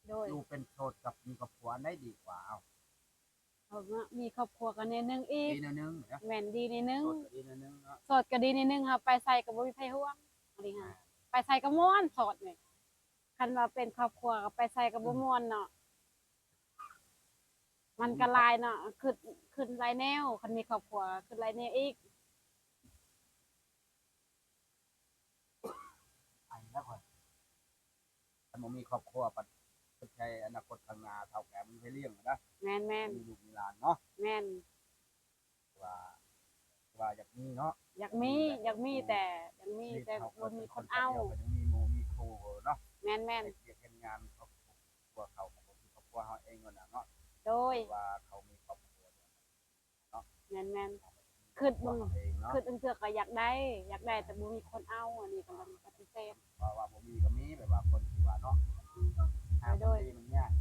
โดยอยู่เป็นโสดกับมีครอบครัวได้ดีกว่าเขามีครอบครัวกันนิดนึงอีกดีแนวนึงนะแม่นดีนิดนึงโสดก็ดีแนวนึงเนาะโสดก็ดีนิดนึงค่ะไปใส่ก็บ่มีไผห่วงอันนี้ค่ะไปใส่ก็ม่วนโสดนี่คันว่าเป็นครอบครัวก็ไปใส่ก็บ่ม่วนเนาะมันก็หลายเนาะขึ้นหลายแนวคันมีครอบครัวขึ้นหลายแนวอีกไอ้แล้วค่อยถ้าบ่มีครอบครัวปัจจัยอนาคตข้างหน้าเฒ่าแก่มันไปเลี้ยงนะ แม่นแม่นมีลูกมีหลานเนาะแม่นว่าว่าอยากมีเนาะอยากมีอยากมีแต่อยากมีแต่บ่มีคนเอาก็ยังมีหมู่มีครูเนาะแม่นแม่นเฮ็ดเวียกเฮ็ดงานครอบครัวเขาของครอบครัวเฮาเองนั่นน่ะเนาะโดยว่าเขามีครอบครัวเนาะแม่นแม่นคิดเบิ่งเองเนาะคิดจังเทื่อก็อยากได้แต่บ่มีคนเอาอันนี้กำลังปฏิเสธว่าบ่มีก็มีแบบว่าคนที่ว่าเนาะหาคนดีมันยาก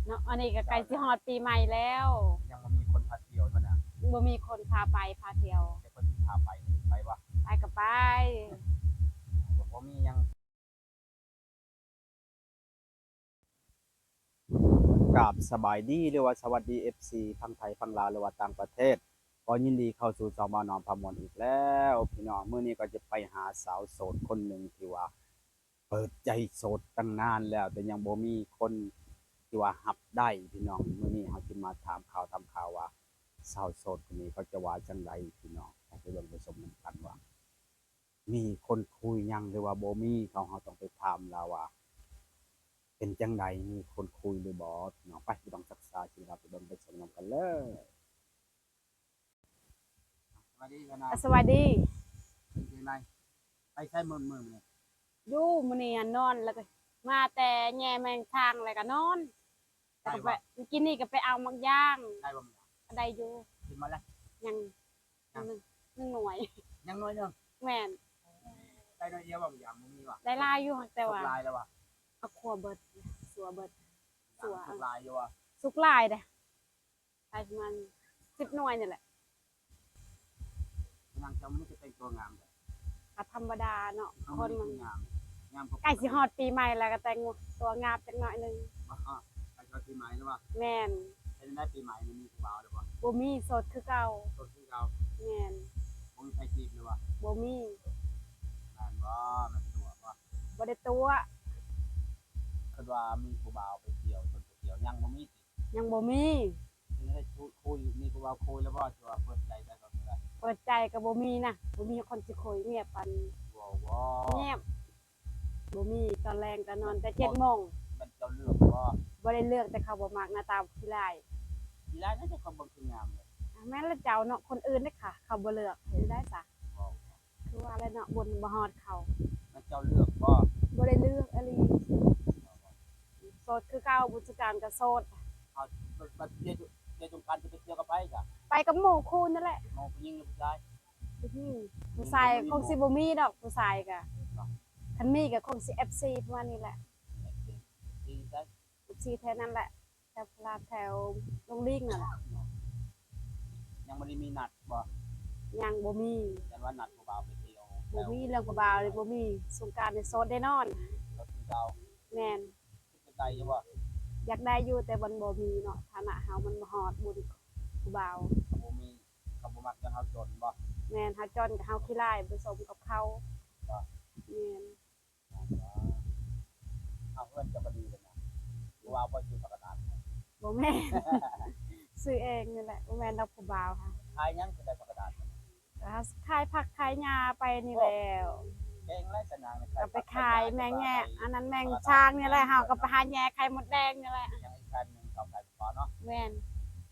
เนาะอันนี้ก็ใกล้สิฮอดปีใหม่แล้ว ยังบ่มีคนพาเที่ยวมันน่ะบ่มีคนพาไปพาเที่ยวแต่คนที่พาไปไปว่าไปก็ไปบ่มียังกราบสบายดีหรือว่าสวัสดี FC ทั้งไทยทั้งลาวหรือว่าต่างประเทศก็ยินดีเข้าสู่ช่องบ่าวน้อมพามวลอีกแล้วพี่น้องมื้อนี้ก็จะไปหาสาวโสดคนหนึ่งที่ว่าเปิดใจโสดตั้งนานแล้วแต่ยังบ่มีคนที่ว่ารับได้พี่น้องมื้อนี้เฮาสิมาถามข่าวทำข่าวว่าสาวโสดคนนี้เขาจะว่าจังไดพี่น้องไปเบิ่งไปชมนำกันว่ามีคนคุยยังหรือว่าบ่มีเขาเฮาต้องไปถามแล้วว่าเป็นจังไดมีคนคุยหรือบ่พี่น้องไปบ่ต้องศึกษาสิครับไปเบิ่งไปชมนำกันเลยสวัสดีกันนะสวัสดีเป็นจังไดไปใช้มื้อนี่อยู่มื้อนี้นอนแล้วก็มาแต่แย่แมงทางแล้วก็นอนแล้วก็ไปเมื่อกี้นี่ก็ไปเอามักย่างได้บ่ได้อยู่กินมาแล้วยังหนึ่งหน่วย ยังน้อยนึง แม่นได้น้อยเดียวบ่ยามบ่มีว่ะได้หลายอยู่แต่ว่าลายแล้วว่ะเอาครัวเบิดสัวเบิดสัว ลายอยู่ว่ะ สุกหลายเด้ได้ประมาณ10หน่วยนี่แหละ นางเจ้ามันจะเป็นตัวงามเลย ก็ธรรมดาเนาะคนมัน งามงามใกล้สิฮอดปีใหม่แล้วก็แต่งตัวงามจักหน่อยนึงไปชอบปีใหม่หรือเปล่าแม่นเป็นได้ปีใหม่มีผู้บ่าวหรือเปล่าบ่มีโสดคือเก่าต้นที่เราแม่นบ่มีใครจีบหรือเปล่าบ่มีงานว่ามันตัวว่าบ่ได้ตัวคือว่ามีผู้บ่าวไปเที่ยวชนไปเที่ยวยังบ่มียังบ่มีถึงได้คุยมีผู้บ่าวคุยแล้วบ่จะว่าเปิดใจได้ก็ได้เปิดใจก็บ่มีนะบ่มีคนสิคุยเงียบปันว้าวเงียบบ่มีตอนแรงก็นอนแต่7:00 นมันเจ้าเลือกว่าบ่ได้เลือกแต่เขาบ่มักหน้าตาขี้ร้ายทีแรกน่าจะความบังคืองามเลยแม่นแล้วเจ้าเนาะคนอื่นเด้อค่ะ เขาบ่เลือกเห็นได้ซะคือว่าแล้วเนาะบนบ่ฮอดเขามันเจ้าเลือกว่า บ่ได้เลือกอะลีโสดคือเก่าบุษการก็โสดเอาบัดเที่ยวจงการจะไปเที่ยวกับไปจ้ะไปกับหมู่คู่นั่นแหละมองผู้หญิงหรือผู้ชายผู้ชายคงสิบ่มีดอกผู้ชายก็คันมีก็คงสิ FC ประมาณนี้แหละ ดีใจ FC แถวนั้นแหละแถวพลาดแถวโรงลิงนั่นแหละ ยังไม่ได้มีนัดบ่ยังบ่มีแต่ว่านัดผู้บ่าวไปเที่ยวบ่มีเรื่องกับบ่าวเลยบ่มีสงกรานต์นี่โสดแน่นอนรถที่เก่าแม่นคิดใจอยู่บ่อยากได้อยู่แต่มันบ่มีเนาะฐานะเฮามันบ่ฮอดบุญผู้บ่าวบ่มีเขาบ่มักจนเฮาจนบ่แม่นเฮาจนกับเฮาขี้ร้ายผสมกับเขาบ่แม่นเอาเพิ่นจะบ่ดีเลยนะผู้บ่าวบ่ซื้อประกาศบ่แม่นซื้อเองนี่แหละบ่แม่นดอกผู้บ่าวค่ะขายยังคือได้ประกาศขายผักขายหญ้าไปนี่แล้ว เก่งไรสนางก็ไปขายแมงแง่อันนั้นแมงช้างนี่แหละเฮาก็ไปหาแง่ไข่มดแดงนี่แหละยังอีกคันนึงเขาขายพอเนาะแม่น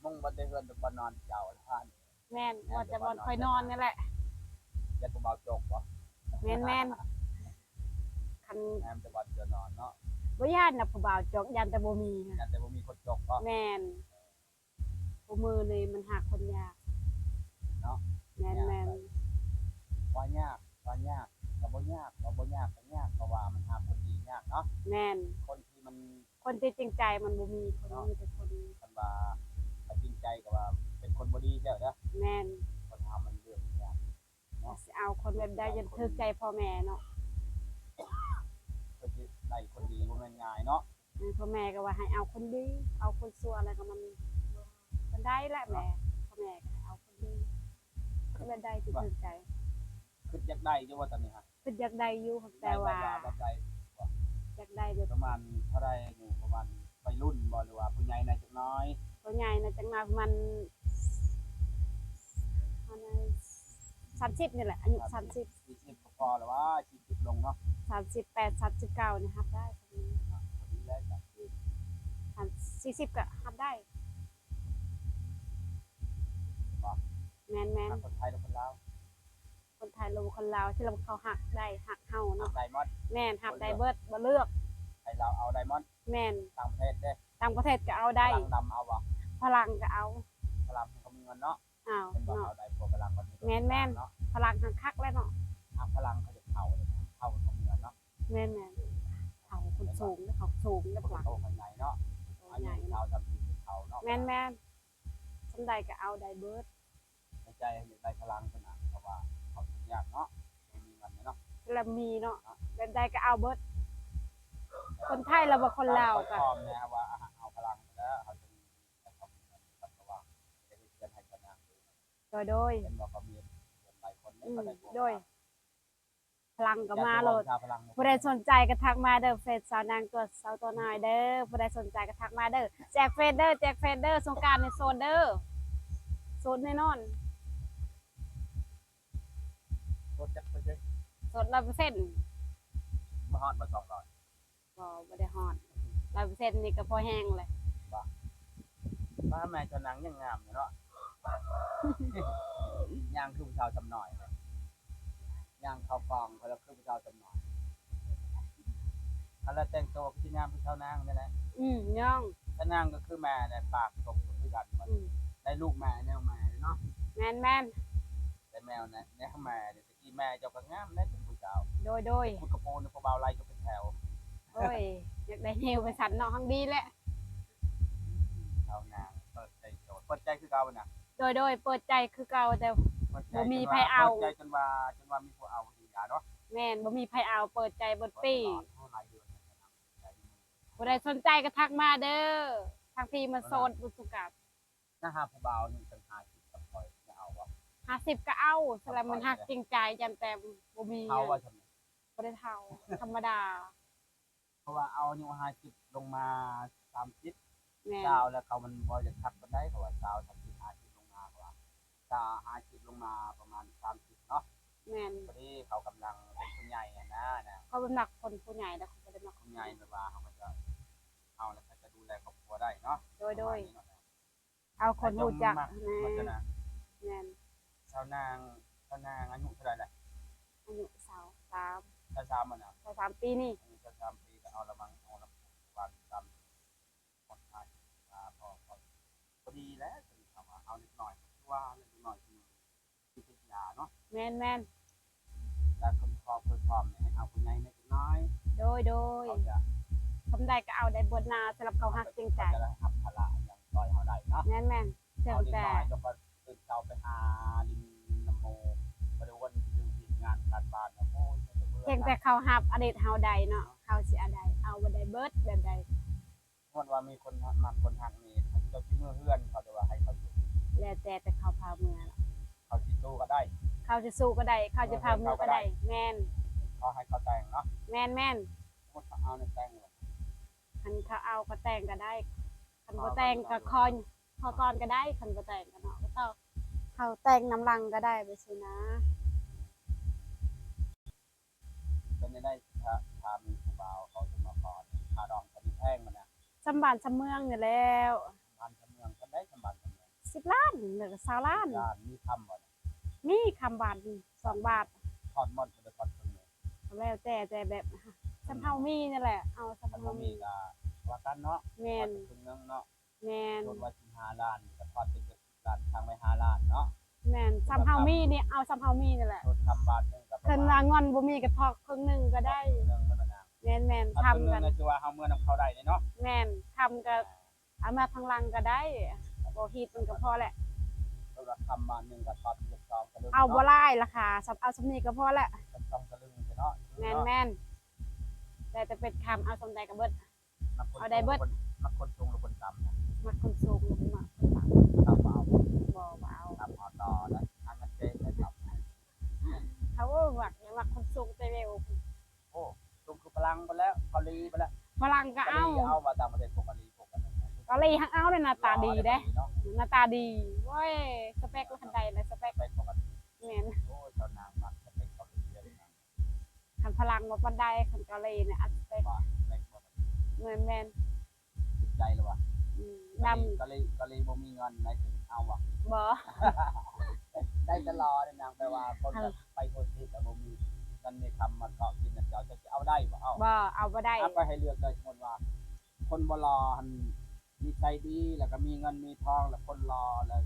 มุ่งบ่ได้เฮือนบ่นอนเจ้าท่าน แม่นว่าจะบ่ค่อยนอนนี่แหละจะผู้บ่าวจกบ่แม่นคันแอมจะบ่จะนอนเนาะบ่ย่านน่ะผู้บ่าวจกย่านแต่บ่มียันแต่บ่มีคนจกบ่แม่นผู้มือนี่มันหาคนยากเนาะแม่นว่ายากก็บ่ยากก็บ่ยากก็ยากเพราะว่ามันหาคนดียากเนาะแม่นคนที่มันคนที่จริงใจมันบ่มีคนมีแต่คนคันว่าถ้าจริงใจก็ว่าเป็นคนบ่ดีแล้วเด้อแม่นคนเฮามันเรื่องยากเนาะสิ เอาคนแบบใดจนถึกใจพ่อแม่เนาะ เพื่อที่ได้คนดีบ่แม่นง่ายเนาะ พ่อแม่ก็ว่าให้เอาคนดีเอาคนชั่วอะไรก็มันได้แหละแม่พ่อแม่ก็ให้เอาคนดีแบบใดที่ถึกใจ คืออยากได้อยู่ว่าตอนนี้ฮะ คืออยากได้อยู่แต่ว่า แบบใด อยากได้แบบ ประมาณเท่าใดนี่ประมาณวัยรุ่นบ่หรือว่าผู้ใหญ่ในจักหน้อย ตัวใหญ่นะจังมาประมาณ30นี่แหละอายุ30 40ก็พอแล้วว่า40ลงเนาะ 38 39นี่ครับได้ พอดีแล้วจ้ะ 40ก็รับได้ บ่ แม่น คนไทยหรือคนลาว คนไทยลงคนลาวที่เราเขาหักได้หักเฮาเนาะ ไดมอนด์ แม่นหักได้เบิดบ่เลือก ไทยลาวเอาไดมอนด์ แม่น ต่างประเทศเด้ ต่างประเทศก็เอาได้ พลังดำเอาบ่ พลังก็เอา พลังเขามีเงินเนาะ อ้าว เป็นบ่ เนาะ เอาได้พวกพลังเขามี แม่น เนาะ พลังหักคักแล้วเนาะ เอาพลังเขาจะเข้าเลยนะเข้าเขามีเงินเนาะ แม่นเขาคนสูงแล้วเขาสูงแล้ว เขา พลัง โตคนใหญ่เนาะ ตัว อา ให ยุ ญ่ เรา เนาะ จำปีเขาเนาะ แม่นสำใดก็เอาได้เบิด ในใจอยากได้พลังคนน่ะเพราะว่าเขาทุกอย่างเนาะมีเงินเนาะ แล้วมีเนาะแบบใดก็เอาเบิดคนไทยเราบ่คนลาวก็ พร้อมนะว่าเอาพลังแล้วเขาจะมีเขามีเงินกับว่าจะได้เงินให้กันนะ โดย เป็นบอกเขามีเงินหลายคนเนี่ยก็ได้ โดยพลังก็มาโลด พลัง ผู้ใดสนใจก็ทักมาเด้อเฟซสาวนางตัวสาวตัวน้อยเด้อผู้ใดสนใจก็ทักมาเด้อแจกเฟซเด้อแจกเฟซเด้อสงกรานต์ในโซนเด้อโซนแน่นอน รถจักรไปเลย โซน100% มาฮอดมา200บ่ได้ฮอด100%นี่ก็พอแห้งเลย บ้านแม่เจ้านางยังงามอยู่เนาะ ย่างคือผู้ชายจำหน่อยเลยย่างเข้าฟองเขาแล้วคือผู้ชายจำหน่อยเขาแล้วแต่งตัวพี่งามผู้ชาวนางนี่แหละ ย่อง ถ้านางก็คือแม่ในปากตกคือกันหมดได้ลูกแม่แนวแม่เนาะ แม่น ได้แมวนะแนวแม่เดี๋ยวตะกี้แม่เจ้าก็งามได้เป็นผู้ชาย โดย คุณกระโปรงเนี่ยพอเบาไล่ก็เป็นแถว โอ้ยอยากได้เฮวไปสั่นเนาะทั้งดีแหละ ชาวนางเปิดใจโสดเปิดใจคือเก่าน่ะ โดยเปิดใจคือเก่าแต่ เปิดใจ บ่มีไผเอา เปิดใจจนว่ามีผู้เอาดีอ่ะเนาะ แม่นบ่มีไผเอาเปิดใจเบิดปี เท่าหลายเดือนนะครับ ผู้ใดสนใจก็ทักมาเด้อทางพี่มันโซนบุสุกัด ถ้าหาผู้เบาหนึ่งสัญหาคิดกับคอยจะเอาวะ 50ก็เอาสำหรับมันฮักจริงใจจำแต่บ่มี เอาว่าทำไม บ่ได้เท่าธรรมดา เพราะว่าเอาอยู่50ลงมา30 แม่น ดาวแล้วเขามันบ่จะทักกันได้เพราะว่าดาว30 50ลงมาเพราะว่าถ้า50ลงมาประมาณ30เนาะ แม่น พอดีเขากำลังเป็นผู้ใหญ่อะนะ เขาเป็นมักคนผู้ใหญ่แล้วเขาบ่ได้มักค ผู้ น ใหญ่แบบว่าเขาก็จะเอาแล้วก็จะดูแลครอบครัวได้เนาะ โดยเอาคนรู้จัก เพราะฉะ นะ นั้น แม่น ชาวนางอายุเท่าไหร่แหละ อายุสาว3 ชาวสามมันอ่ะ 3ปีนี่ อายุชาวสามปีก็เอาละมังเอาละวันตามคนไทยพอดีแล้วถึงคำว่าเอาเล็กหน่อยว่าเล็กหน่อยคือเป็นยาเนาะ แม่น แต่คนพอคนพร้อมเนี่ยให้เอาผู้ใหญ่เล็กน้อย โดย เขาจะ ทำได้ก็เอาได้เบิดนาสำหรับเขาฮักจริงใจ เขาจะรับภาระอย่างซอยเขาได้เนาะ แม่นเชิง เอาเล็ก แต่ น้อยก็ตื่นเช้าไปหาลิงน้ำโมบริวันดูงานการบ้านนะโอ้ย เพียงแต่เขาฮับอดีตเฮาใดเนาะเขาสิอใดเอาบ่ได้เบิดแบบใด คนว่ามีคนมักคนหักนี่เจ้าที่มือเพื่อนเขาจะว่าให้เขาอยู่ แล้วแต่เขาพาเมือ เขาที่ตู้ก็ได้ เขาจะสู้ก็ได้เขาจะพาเมือก็ได้แม่น เขาให้เขาแต่งเนาะ แม่น สมมติเขาเอาในแต่งเลย คันเขาเอาก็แต่งก็ได้คันบ่แต่งก็คอยพอก่อนก็ได้คันบ่แต่งก็เนาะก็ต้องเขาแต่งน้ำลังก็ได้ไปสินะ เป็นได้ถ้ามีผู้บ่าวเขาจะมาขอคาดองคดีแพงมันนะ สำบานสำเมืองนี่แล้ว บ้านจำเมืองก็ได้สมบัติจำเมือง 10 ล้านหรือ20ล้าน ร้านมีคำบ่ มีคำบาท2 บาท ทอดมอนจะไปทอดคนเลย แล้วแต่แบบสำเฮามีนี่แหละเอาสำ ถ้า เฮา เขา มี มีก็ว่ากันเนาะ แม่น ทอดเป็นเงินเนาะ แม่น โดนว่า15 ล้านก็ทอดเป็น70 ล้านทางไป5 ล้านเนาะ แม่นสำเฮามีนี่เอาสำเฮามีนี่แหละ โดนทำบาทนึงกับ เพิ่นว่างอนบ่มีก็ทอกครึ่งหนึงก็ได้ เรื่องนั้นนะ แม่น ถ้า ทำ เป็นเงิ กัน น ก็คือว่าเฮาเมื่อนำเขาได้เนาะ แม่นทำก็เอามาทางหลังก็ได้บ่ฮีดมันก็พอแหละ โด ตัวละคำบาทหนึ่งกับตอนเจ็ดสองตะลึง เอาบ่ เนาะ ไล่ราคาเอาสำนีก็พอละ สองตะลึงเนาะ แม่นแต่จะเป็นคำเอาสมใดกับเบิด เอาได้เบิด นักคนสูงหรือคนต่ำนะ มักคนสูงมักคนต่ ต่ำเอา ำบ่เอา ต่ำเอาต่อนะทางกันเจ๊งเลยต่ำ เขามักคนสูงใจเร็ว โอ้สูงคือพลังไปแล้วเกาหลีไปแล้ว ฝรั่งก็เอา เอามาต่างประเทศพวกเกาหลีพวกกัน เกาหลีทั้งเอาเลยหน้าตาดีเด้หน้าตาดีเว้ยสเปคละคันใดเลยสเปค ไปปกติ แม่น โอ้ยชาวนางมักจะเป็นเกาหลีเลยนะ คันฝรั่งบ่ปานใดคันเกาหลีเนี่ยอัดสเปค ว่าไปปกติ แม่น ติดใจเลยว่ะ ด เกาหลีบ่มีเงินในถึงเอาว่ะ ำบ่ ได้ตลอดนางแปลว่าคนไปโคตรที่แต่บ่มีกันมีคำมาเกาะกินนะเจ้าจะเอาได้บ่เอา บ่เอาบ่ได้ ก็ให้เลือกเลยสมมติว่า คนบ่รอหันมีใจดีแล้วก็มีเงินมีทองแล้วคนรอแล้ว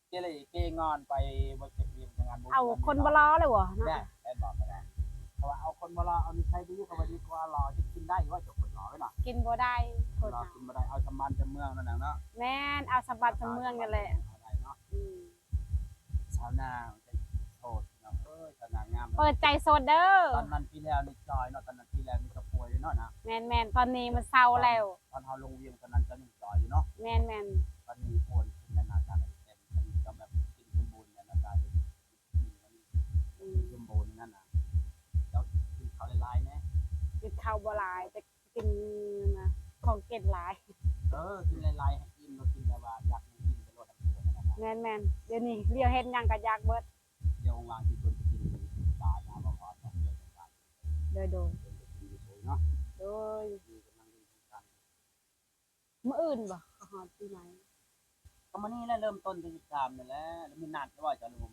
เกเรเกงอนไปบ่เก็บเงินงาน เอาคนบ่รอเลยบ่เนาะ แน่แม่นบอกก็ได้เพราะว่าเอาคนบ่รอเอานิสัยดีก็บ่ดีกว่ารอจะกินได้ว่าจะคนรอไว้น่ะ กินบ่ได้คน รอ เอา กินบ่ได้เอาชำมันชำเมืองนั่นน่ะเนาะ แม่นเอาสะบัดสะเมืองกันแหละ เอาได้เนาะ อืม ชาวนาจะโสดเนาะชาวนางาม เปิดใจโสดเด้อ ตอนนั้นปีแล้วนี่จอยเนาะตอนนั้นปีแล้วนี่ก็ป่วยเนาะนะ แม่นตอนนี้มันเศร้าแล้ว ตอนเฮาลงเวียงตอนนั้นจะยังจอยอยู่เนาะ แม่น ตอนนี้ป่วยขึ้นแล้วนะการเต็มมันก็แบบกินสมบูรณ์เนี่ยนะการกินสมบูรณ์นั่นน่ะเจ้ากินข้าวหลายๆแน่ กินข้าวบ่หลายแต่กินนะของเก็ดหลาย กินหลายๆให้อิ่มแล้วกินแบบว่าอยากกินไปรดน้ำเกลือนั่นน่ะ แม่นเดี๋ยวนี้เรียวเฮ็ดหยังก็อยากเบิด เดี๋ยววางที่เพิ่นกินตายนะบ่พอต้องเรื่องการ โดย เพิ่นกินอยู่เนาะ โดย มีกำลังดีกัน มื้ออื่นบ่ฮอดปีใหม่ ก็มื้อนี้แหละเริ่มต้นที่13นั่นแหละแล้วมีนัดว่าจะรู้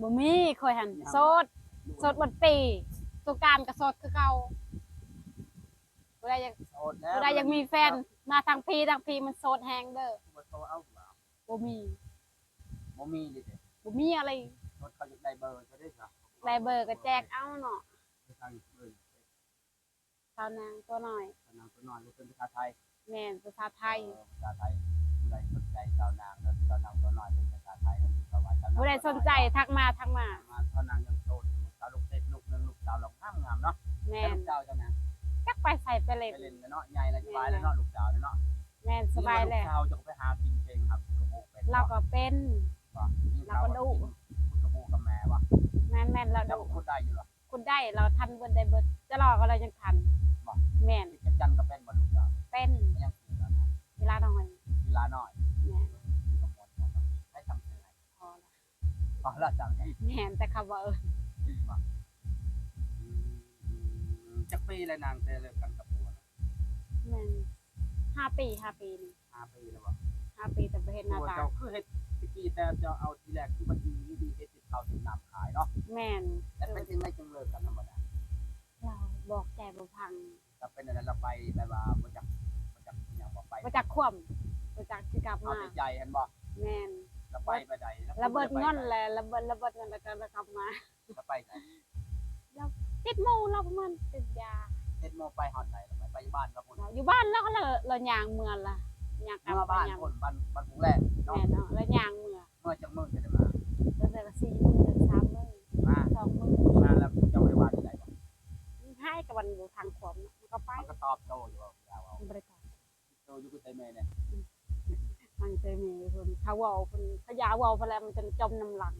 บ่มีค่อยหันโสดหมดปีสงกรานต์ก็โสดคือเก่าบ่ได้อยาก โสดแล้ว บ่ได้อยากมีแฟนมาทางพี่มันโสดแฮงเด้อ บ่โสดเอา บ่มี บ่มีดิ บ่มีอะไร โสดเขาจะได้เบอร์ก็ได้จ้ะ ได้เบอร์ก็แจกเอาเนาะ ทางเพิ่น ชาวนางตัวน้อย นางตัวน้อยเป็นภาษาไทย แม่นภาษาไทย ภาษาไทยผู้ใดสนใจเจ้านางแล้วเจ้านางตัวน้อยเป็นภาษาไทยแล้วสวัสดิ์ ผู้ใดสนใจทักมา มาเจ้านางยังโสดสาวลูกเต็กลูกนึงลูกสาวลองงามเนาะ แม่ ลู น กสาวเจ้านาง จักไปใส่ไปเล่น ไปเล่นเนาะใหญ่แล้วสบายแล้วเนาะลูกสาวเนาะ แม่นสบายแล้ว ลูกสาวจะไปหากินเก่งครับกระโปงเป็น เราก็เป็น เราก็ดูกระโปงกับแม่ว่ะ แม่นเรา แล้ว ดู พูดได้อยู่หรอ คุณได้เราทันเบิดได้เบิดจะรอก็เรายังทันแม่น ที่จันก็เป็นบ่ลูกสาว เป็น ยังคือแล้วนะ เวลาน้อย เวลาน้อย แม่น มีกำหนดให้จำเสือ พอละ พอละจัง แม่นแต่คำว่าจักปีเลยนางเตเลยกันกับผัวนะ แม่น5 ปี 5 ปีนี่ 5 ปีแล้วบ่ 5 ปีแต่บ่เห็นหน้าตา เจ้าคือเฮ็ดตะกี้แต่เจ้าเอาทีแรกคือมันดีเฮ็ดติดข้าวติดน้ำขายเนาะ แม่น แต่เป็นจังไดจังเลิกกันธรรมดา เราบอกใจบ่พัง ถ้าเป็นอะไรเราไปแบบว่าบ่จักหยังบ่ไป บ่จักควมบ่จักสิกลับ เอา มา ใจเห็นบ่ แม่น เราไปใด ระเบิดเงินแหละระเบิดเงินแล้วก็กลับมา เราไปไหน ติดหมู่เราประมาณติดยา เฮ็ดโมไปฮอดไหนเราไปบ้านเราพุ่น อยู่บ้านแล้วก็เราย่างเมืองล่ะย่างกลับ เมื่อ ไป บ้าน ย่าง พุ่นบ้านหุงแรกเนาะ แม่เนาะแล้วย่างเมือง เมื่อจังมื้อจะได้มา ตั้งแต่ละ4 มื้อ3 มื้อ มา 2 มื้อ มาแล้วเจ้าไปว่าที่ไหนบ่ ให้กับวันอยู่ทางขวมเนาะมันก็ไป มันก็ตอบโต้อยู่ว่าเอา บริการ โตอยู่กับไสแม่เนี่ย มันจะมีคนเขาเว้าคนเขายาเว้าพอแล้วมันจะจมน้ำหลัง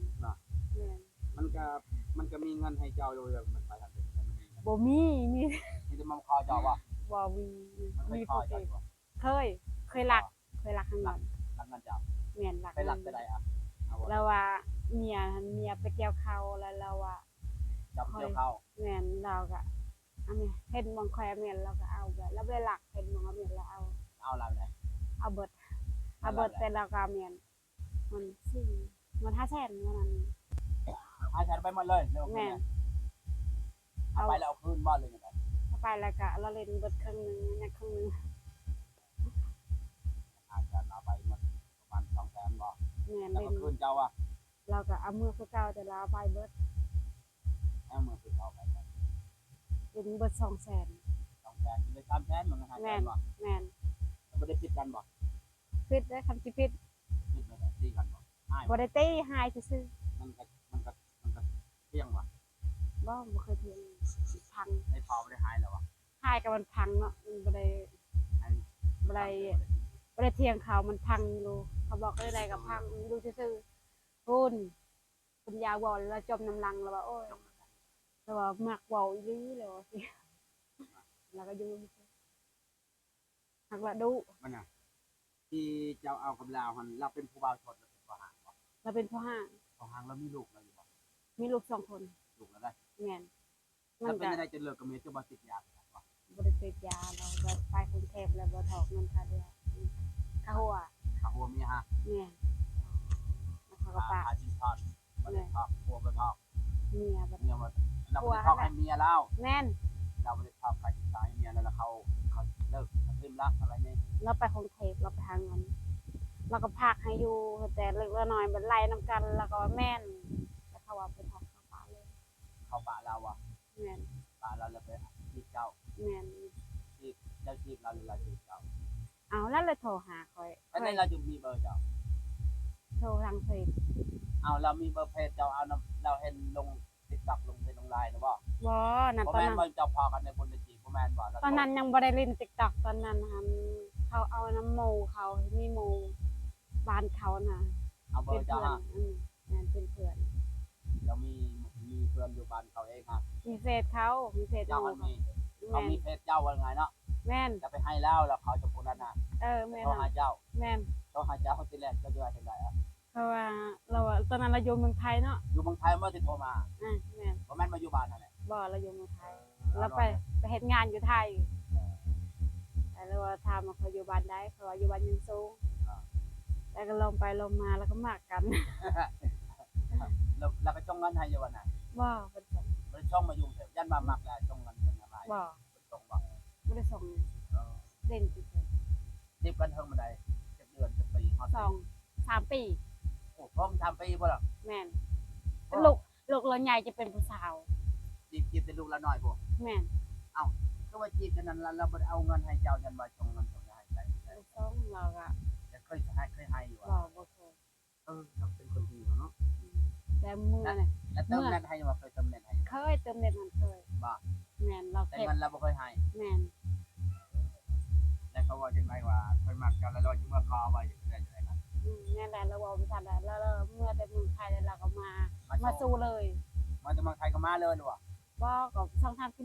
แม่น มันก็มีเงินให้เจ้าอยู่แบบมันไปทางเป็นมันมีเงิน บ่มีมี นี่จะมาขอเจ้าว่า บ่มี มันไม่ มี ขอ ผู้ เจ้า ที่ อยู่ เคยรักข้างนอก รักเงินเจ้า แม่นรัก ไปรักไปใดอ่ะเอาว่า แล้วว่าเมียไปเกี่ยวเขาแล้วเราว่า จับเกี่ยวเข้า แม่นเราก็อันนี้เห็นบางแควแม่นเราก็เอาแบบแล้วไปหลักเห็นบางแม่นเราเอา เอาอะไรไป เอาเบิดแต่เราก็แม่นมันมัน500,000วันนั้น ให้ฉันไปหมดเลยเร็ว แม่ แม่เอาไปแล้วเอาคืนบ้านเลยไง เอาไปแล้วก็เราเล่นเบิดครึ่งหนึงเนี่ยครึ่งหนึง อาจจะเอาไปหมดประมาณ200,000บ่ แม่น แล้ว เล่ ก็ น คืนเจ้าอ่ะ เราก็เอามือคือเก่าแต่เราเอาไปเบิด ให้มือคืนเอาไป เล่นเบิด200,000 200,000เลย300,000มัน500,000บ่ แม่น แล้วบ่ได้ผิดกันบ่ พิษได้คำสิพิษ ผิดเลยตีกันบ่ อ้าย บ่ได้ตีหายซื่อ มันก็มันก็มันก็เที่ยงว่ะ ๆบ่เคยเถียงพัง ไอ้พอบ่ได้หายแล้วว่ะ หายกับมันพังเนาะมันบ่ได้ ไอ้ บ่ได้บ่ได้เถียงเขามันพังอยู่เขาบอกได้ก็พังอยู่ซื่อๆคุณยาวบ่แล้วจมน้ำลังแล้วว่าโอ้ยแล้วว่ามักเว้าอีหลีแล้วว่าสิแล้วก็อยู่หักละดุ มันน่ะที่เจ้าเอากับลาวหันเราเป็นผู้บ่าวชดเราเป็นผู้หางบ่ เราเป็นพ่อห้าง ผู้หางเรามีลูกแล้วอยู่บ่ มีลูก2 คน ลูกแล้วได้ แม่นมั ถ้าน เป็น ก็ อะไรจะเลิกกับเมียจะบ่ติดยาบ่ บ่ได้ติดยาเราแบบไปกรุงเทพแล้วบ่ถอกเงินค่าเดือนค่าหัว ข้าหัวเมียฮะ แม่นแล้วเขาก็ปะ หาชิ้นทอดบ่ได้ทอกหัวบ่ทอก เมียบ่ เมียบ่เราบ่ได้ทอกให้เมียเรา แม่น เราบ่ได้ทอกค่าชิ้นทอดให้เมียแล้วเขาเลิกเขาทิ่มรักอะไรนี่ เราไปกรุงเทพเราไปหาเงินเราก็พากให้อยู่แต่เล็กละน้อยมันไล่นํกันแล้วก็แม่นแล้วเขาว่าไปถอกเข้าป่าเลย เขาปะเราอ่ะ แม่น ปะเราแล้วไปจีบเจ้า แม่น จีบเจ้าจีบเราหรือเราจีบเจ้า เอาแล้วเลยโทรหาข่อย อันนี้เราจะมีเบอร์เจ้า โทรทางเฟซ เอาเรามีเบอร์เพจเจ้าเอาเราเห็นลง TikTok ลงเพจลงไลน์นะบ่ บ่นั่น บ่ ตอน แม่น นั้น บ่เจ้าพอกันในบนในจีบบ่แม่นบ่ ตอนนั้นยังบ่ได้เล่น TikTok ตอนนั้นหันเขาเอาน้ำโมเขามีโมบ้านเขาน่ะ เอาเบอ เป็น ร์เจ้า เพื่อน ฮะ แม่นเป็นเพื่อน เรามีเพื่อนอยู่บ้านเขาเองฮะ มีเฟซเขามีเฟซ เจ้า โม มัน เขา มีเขา แม่น มีเพจเจ้าว่าไงเนาะ แม่น จะไปให้แล้วเขาจะพูดนั่นน่ะ แม่น โทรหา น่ะ เจ้า แม่น โทรหาเจ้าทีแรกก็จะว่าจังได๋อ่ะ เพราะว่าเราอะตอนนั้นเราอยู่เมืองไทยเนาะ อยู่เมืองไทยบ่สิโทรมา แม่น บ่แม่นมาอยู่บ้านนั่นแหละ บ่เราอยู่เมืองไทยเราไปเฮ็ดงานอยู่ไทยแต่เราว่าถามว่าเขาอยู่บ้านใดเขาว่าอยู่บ้านยังสูงแล้วก็ลงไปลงมาแล้วก็มักกัน แล้วก็จ้องเงินให้อยู่วันน่ะ บ่เพิ่นส่ง บ่ได้ช่องมายุ่งเถอะยันมามักแล้วจ้องเงินเพิ่นอะไร บ่ ส่งบ่ บ่ได้ส่งเล่นซื่อ จีบกันเทิงมาได้จักเดือนจักปีฮอด ๆ3 ปี โอ้พร้อมทำปีบ่ล่ะ แม่นลูกเราใหญ่จะเป็นผู้สาว จีบแต่ลูกละน้อยพวก แม่น ก็ว่าจีบกันนั้นเราบ่ได้เอาเงินให้เจ้ายันว่าส่งเงินส่งให้ไป ลูกสองเราก็ แต่เคยให้อยู่ บ่ อ่ะ บ่เคย เราเป็นคนดีเนาะ แต่มื้อน่ะ แล้วเติมเน็ตให้ว่าเคยเติมเน็ตให้ เคยเติมเน็ตมันเคย บ่ แม่นเรา แต่ เก็บ เงินเราบ่เคยให้ แม่น แล้วเขาว่าจังไดว่าเคยมักกันแล้วเราสิมาขอไว้จังได๋ครับ นั่นแหละเราบอกไม่ทันแล้วเราเมื่อแต่เมืองไทยแล้วเราก็มาสู้เลย มาจากเมืองไทยก็มาเลยหรือว่า บ่ก็ช่องทางที่